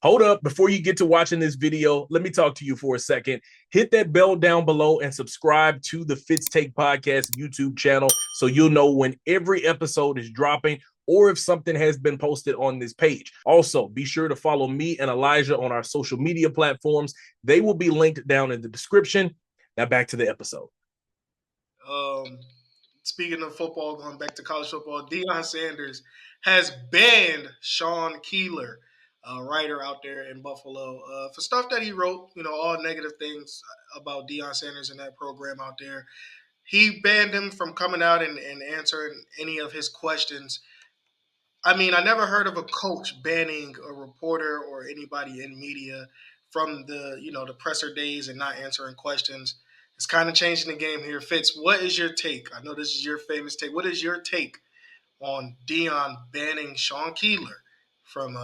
Hold up, before you get to watching this video, let me talk to you for a second. Hit that bell down below and subscribe to the Fitz Take Podcast YouTube channel so you'll know when every episode is dropping or if something has been posted on this page. Also, be sure to follow me and Elijah on our social media platforms. They will be linked down in the description. Now back to the episode. Speaking of football, going back to college football, Deion Sanders has banned Sean Keeler, a writer out there in Buffalo, for stuff that he wrote, all negative things about Deion Sanders and that program out there. He banned him from coming out and answering any of his questions. I mean, I never heard of a coach banning a reporter or anybody in media from the presser days and not answering questions. It's kind of changing the game here. Fitz, what is your take? I know this is your famous take. What is your take on Deion banning Sean Keeler from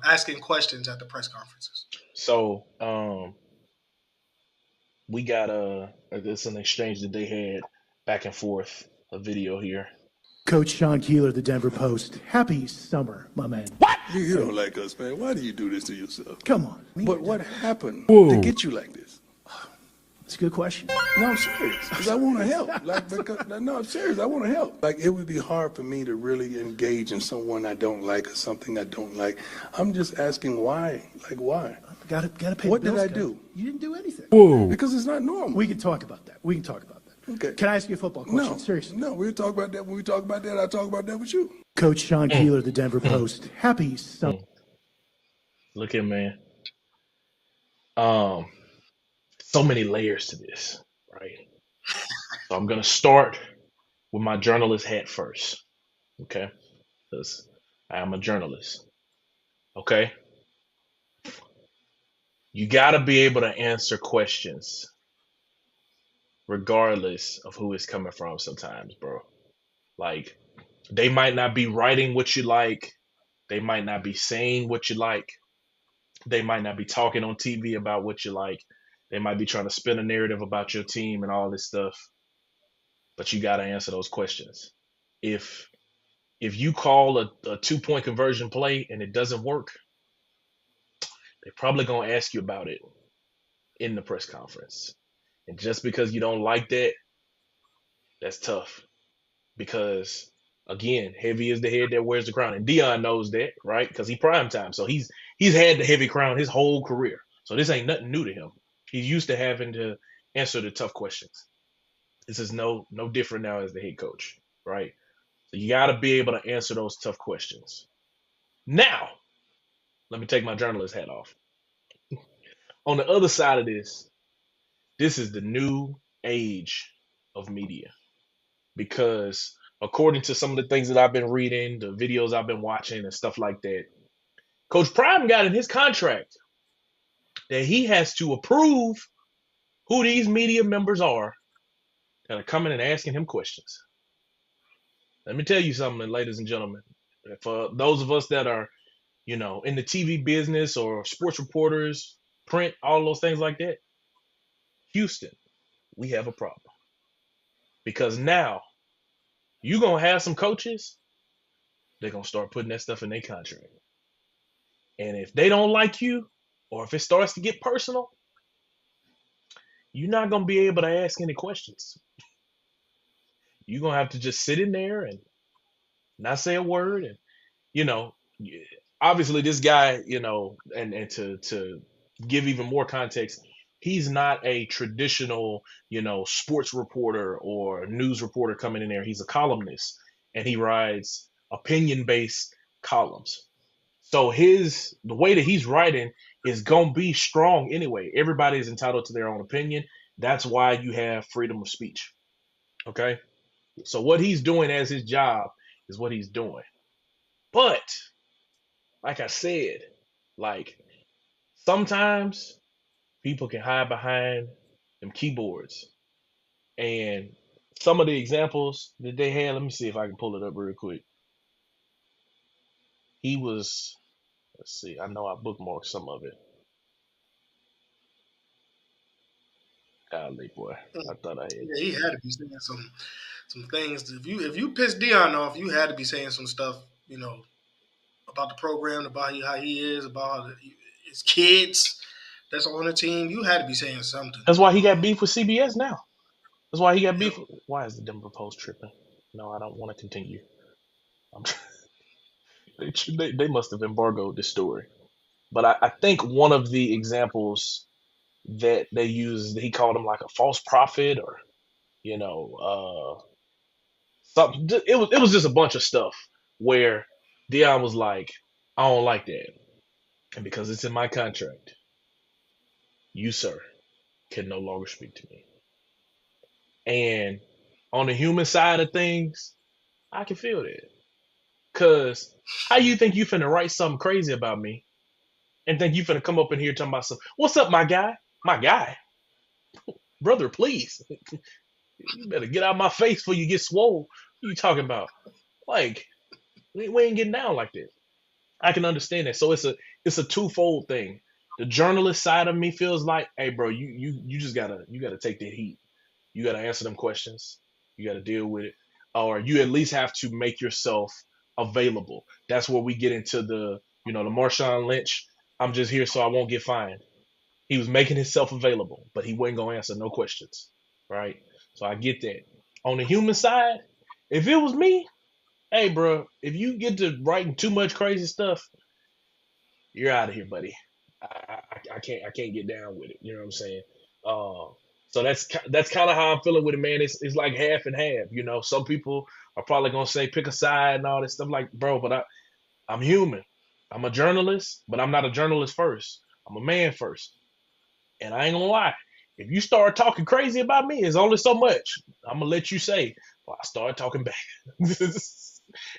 asking questions at the press conferences? So, we got it's an exchange that they had back and forth, a video here. Coach Sean Keeler, the Denver Post. Happy summer, my man. What? You don't like us, man. Why do you do this to yourself? Come on. But what happened to get you like this? That's a good question. No, I'm serious. Because I want to help. No, I'm serious. I want to help. It would be hard for me to really engage in someone I don't like or something I don't like. I'm just asking why. Why? Gotta pay What the bills, did I do? You didn't do anything. Whoa. Because it's not normal. We can talk about that. Okay. Can I ask you a football question? No. Seriously. No, we'll talk about that. When we talk about that, I'll talk about that with you. Coach Sean Keeler, the Denver Post. Happy summer. Look at, man. So many layers to this, right? So I'm gonna start with my journalist hat first, okay? Because I am a journalist, okay? You gotta be able to answer questions regardless of who it's coming from sometimes, bro. They might not be writing what you like. They might not be saying what you like. They might not be talking on TV about what you like. They might be trying to spin a narrative about your team and all this stuff. But you got to answer those questions. If you call a 2-point conversion play and it doesn't work, they're probably going to ask you about it in the press conference. And just because you don't like that, that's tough. Because, again, heavy is the head that wears the crown. And Deion knows that, right? Because he's prime time. So he's had the heavy crown his whole career. So this ain't nothing new to him. He's used to having to answer the tough questions. This is no different now as the head coach, right? So you got to be able to answer those tough questions. Now, let me take my journalist hat off. On the other side of this is the new age of media. Because according to some of the things that I've been reading, the videos I've been watching and stuff like that, Coach Prime got in his contract that he has to approve who these media members are that are coming and asking him questions. Let me tell you something, ladies and gentlemen. For those of us that are, in the TV business or sports reporters, print, all those things like that, Houston, we have a problem. Because now you're going to have some coaches, they're going to start putting that stuff in their contract. And if they don't like you, or if it starts to get personal, you're not going to be able to ask any questions. You're going to have to just sit in there and not say a word. And, obviously this guy, and to give even more context, he's not a traditional, sports reporter or news reporter coming in there. He's a columnist, and he writes opinion-based columns. So the way that he's writing is going to be strong anyway. Everybody is entitled to their own opinion. That's why you have freedom of speech. Okay? So what he's doing as his job is what he's doing. But, like I said, sometimes people can hide behind them keyboards. And some of the examples that they had, let me see if I can pull it up real quick. He was, let's see, I know I bookmarked some of it. Golly, boy, I thought I had. Yeah, he had to be saying some things. If you pissed Deion off, you had to be saying some stuff, about the program, about how he is, about his kids that's on the team, you had to be saying something. That's why he got beef with CBS now. That's why he got beef. Why is the Denver Post tripping? No, I don't want to continue. I'm, they must have embargoed this story. But I think one of the examples that they used, he called him like a false prophet, or you know, something. It was just a bunch of stuff where Deion was like, I don't like that, and because it's in my contract, you sir can no longer speak to me. And on the human side of things, I can feel that. Cause how you think you finna write something crazy about me and think you finna come up in here talking about something? What's up, my guy? My guy, brother, please. You better get out of my face before you get swole. What you talking about? Like, we ain't getting down like that. I can understand that. So it's a twofold thing. The journalist side of me feels like, hey, bro, you just gotta take that heat. You gotta answer them questions. You gotta deal with it, or you at least have to make yourself available. That's where we get into the Marshawn Lynch. I'm just here so I won't get fined. He was making himself available, but he wasn't gonna answer no questions, right? So I get that. On the human side, if it was me, hey, bro, if you get to writing too much crazy stuff, you're out of here, buddy. I can't get down with it. You know what I'm saying? So that's kind of how I'm feeling with it, man. It's like half and half. Some people are probably gonna say pick a side and all this stuff. Like, bro, but I'm human. I'm a journalist, but I'm not a journalist first. I'm a man first. And I ain't gonna lie. If you start talking crazy about me, it's only so much. I'm gonna let you say, well, I started talking back.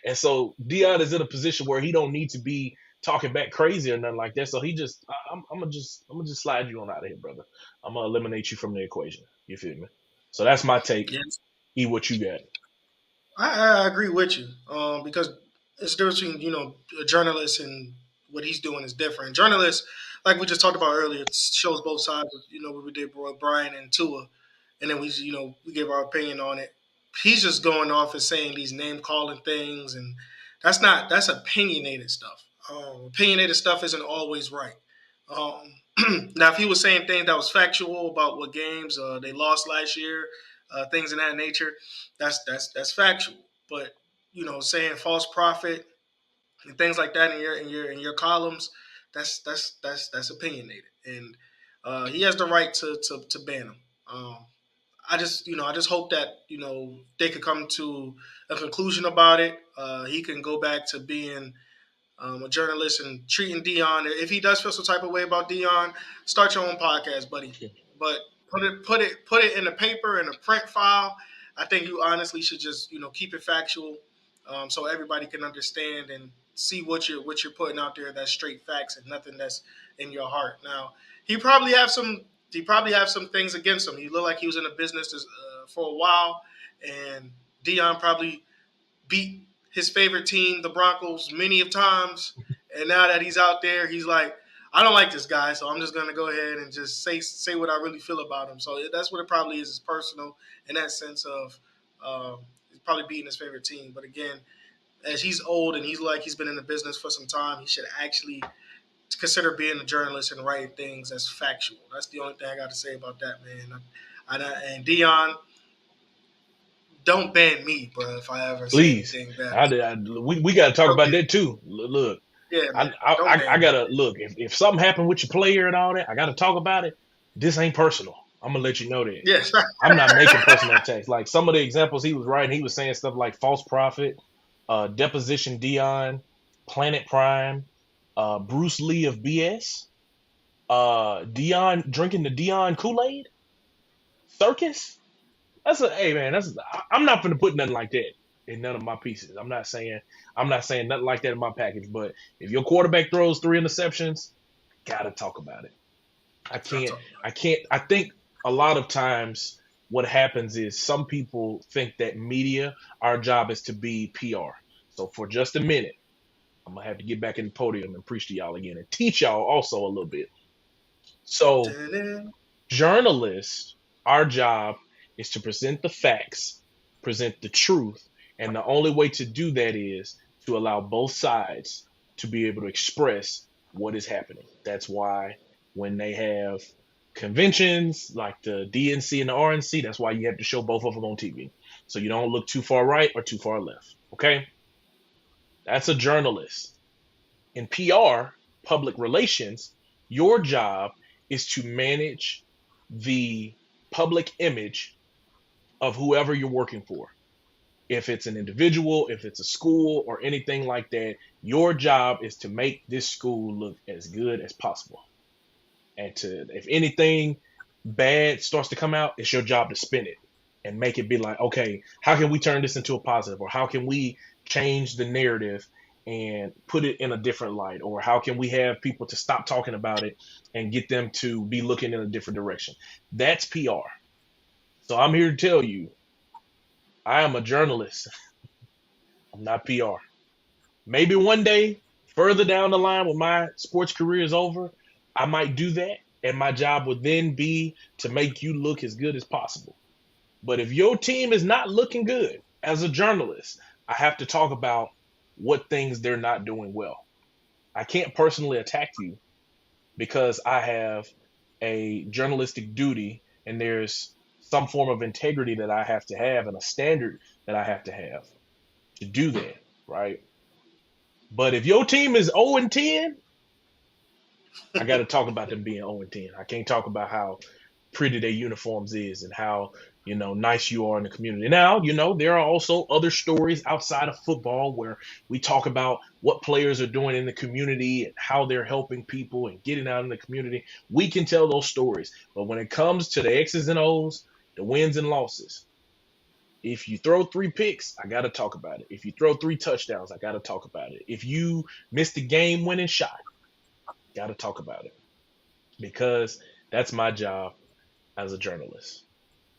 And so Deion is in a position where he don't need to be talking back crazy or nothing like that. So I'm gonna just slide you on out of here, brother. I'm gonna eliminate you from the equation. You feel me? So that's my take. Yes. E, what you got? I agree with you because it's different between a journalist and what he's doing is different. Journalists, like we just talked about earlier, it shows both sides. What we did with Brian and Tua, and then we gave our opinion on it. He's just going off and saying these name calling things, and that's opinionated stuff. Opinionated stuff isn't always right. Now, if he was saying things that was factual about what games they lost last year, things of that nature, that's factual. But saying false prophet and things like that in your columns, that's opinionated, and he has the right to ban him. I just hope that they could come to a conclusion about it. He can go back to being a journalist and treating Deion. If he does feel some type of way about Deion, start your own podcast, buddy. But put it in the paper in a print file. I think you honestly should just keep it factual, so everybody can understand and see what you're putting out there. That's straight facts and nothing that's in your heart. Now he probably have some things against him. He looked like he was in the business for a while, and Deion probably beat his favorite team, the Broncos, many of times. And now that he's out there, he's like, I don't like this guy, so I'm just going to go ahead and just say what I really feel about him. So that's what it probably is. It's personal in that sense of he's probably beating his favorite team. But again, as he's old and he's been in the business for some time, he should actually consider being a journalist and writing things that's factual. That's the only thing I got to say about that, man. And Deion, don't ban me, bro. If I ever Please. say anything bad, we got to talk about that too. Look, yeah, man, I gotta look. If something happened with your player and all that, I gotta talk about it. This ain't personal. I'm gonna let you know that. Yes, I'm not making personal attacks. Like some of the examples he was writing, he was saying stuff like false prophet, deposition Deion, Planet Prime, Bruce Lee of BS, Deion drinking the Deion Kool-Aid, circus. Hey man, I'm not gonna put nothing like that in none of my pieces. I'm not saying nothing like that in my package. But if your quarterback throws 3 interceptions, gotta talk about it. I think a lot of times what happens is some people think that media, our job is to be PR. So for just a minute, I'm gonna have to get back in the podium and preach to y'all again and teach y'all also a little bit. So journalists, our job is to present the facts, present the truth, and the only way to do that is to allow both sides to be able to express what is happening. That's why when they have conventions like the DNC and the RNC, that's why you have to show both of them on TV. So you don't look too far right or too far left. Okay? That's a journalist. In PR, public relations, your job is to manage the public image of whoever you're working for. If it's an individual, if it's a school or anything like that, your job is to make this school look as good as possible. And if anything bad starts to come out, it's your job to spin it and make it be like, okay, how can we turn this into a positive? Or how can we change the narrative and put it in a different light? Or how can we have people to stop talking about it and get them to be looking in a different direction? That's PR. So I'm here to tell you, I am a journalist. I'm not PR. Maybe one day, further down the line when my sports career is over, I might do that. And my job would then be to make you look as good as possible. But if your team is not looking good, as a journalist, I have to talk about what things they're not doing well. I can't personally attack you because I have a journalistic duty and there's some form of integrity that I have to have and a standard that I have to do that, right? But if your team is 0-10, I got to talk about them being 0-10. I can't talk about how pretty their uniforms is and how, nice you are in the community. Now, there are also other stories outside of football where we talk about what players are doing in the community and how they're helping people and getting out in the community. We can tell those stories. But when it comes to the X's and O's, the wins and losses, if you throw 3 picks, I got to talk about it. If you throw 3 touchdowns, I got to talk about it. If you miss the game-winning shot, got to talk about it. Because that's my job as a journalist.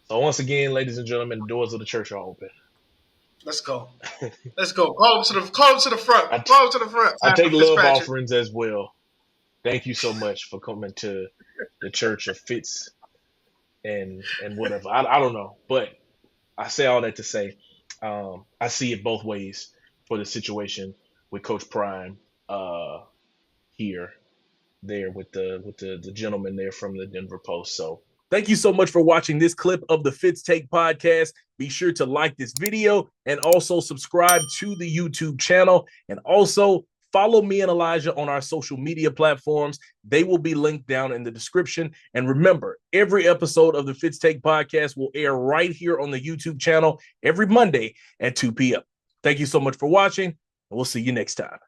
So once again, ladies and gentlemen, the doors of the church are open. Let's go. Let's go. Call them to the front. Call them to the front. I take love offerings as well. Thank you so much for coming to the church of Fitz and whatever. I don't know. But I say all that to say I see it both ways for the situation with Coach Prime there with the gentleman there from the Denver Post. So thank you so much for watching this clip of the Fitz Take podcast. Be sure to like this video and also subscribe to the YouTube channel. And also follow me and Elijah on our social media platforms. They will be linked down in the description. And remember, every episode of the Fitz Take podcast will air right here on the YouTube channel every Monday at 2 p.m. Thank you so much for watching, and we'll see you next time.